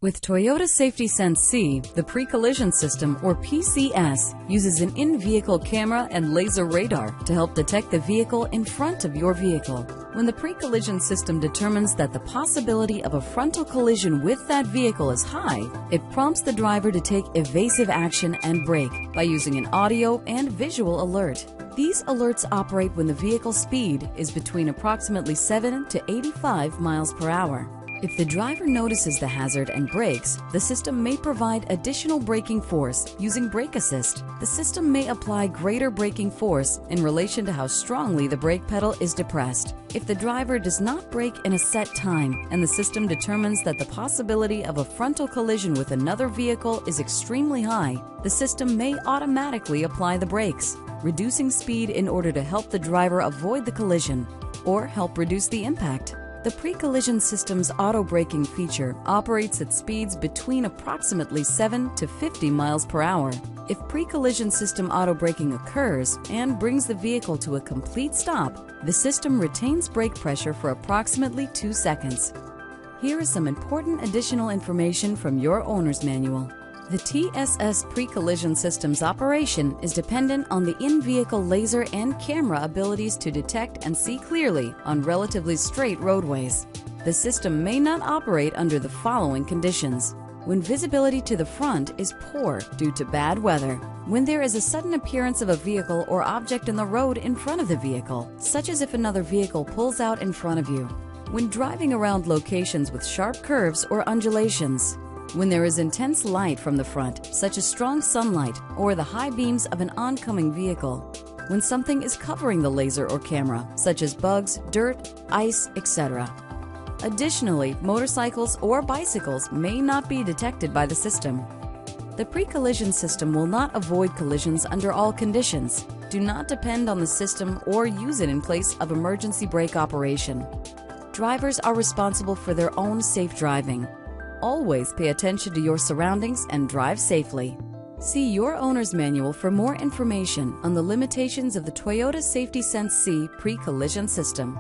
With Toyota Safety Sense C, the pre-collision system, or PCS, uses an in-vehicle camera and laser radar to help detect the vehicle in front of your vehicle. When the pre-collision system determines that the possibility of a frontal collision with that vehicle is high, it prompts the driver to take evasive action and brake by using an audio and visual alert. These alerts operate when the vehicle speed is between approximately 7 to 85 miles per hour. If the driver notices the hazard and brakes, the system may provide additional braking force using brake assist. The system may apply greater braking force in relation to how strongly the brake pedal is depressed. If the driver does not brake in a set time and the system determines that the possibility of a frontal collision with another vehicle is extremely high, the system may automatically apply the brakes, reducing speed in order to help the driver avoid the collision or help reduce the impact. The pre-collision system's auto-braking feature operates at speeds between approximately 7 to 50 miles per hour. If pre-collision system auto-braking occurs and brings the vehicle to a complete stop, the system retains brake pressure for approximately 2 seconds. Here is some important additional information from your owner's manual. The TSS pre-collision system's operation is dependent on the in-vehicle laser and camera abilities to detect and see clearly on relatively straight roadways. The system may not operate under the following conditions: when visibility to the front is poor due to bad weather, when there is a sudden appearance of a vehicle or object in the road in front of the vehicle, such as if another vehicle pulls out in front of you, when driving around locations with sharp curves or undulations, when there is intense light from the front, such as strong sunlight or the high beams of an oncoming vehicle, when something is covering the laser or camera, such as bugs, dirt, ice, etc. Additionally, motorcycles or bicycles may not be detected by the system. The pre-collision system will not avoid collisions under all conditions. Do not depend on the system or use it in place of emergency brake operation. Drivers are responsible for their own safe driving. Always pay attention to your surroundings and drive safely. See your owner's manual for more information on the limitations of the Toyota Safety Sense C pre-collision system.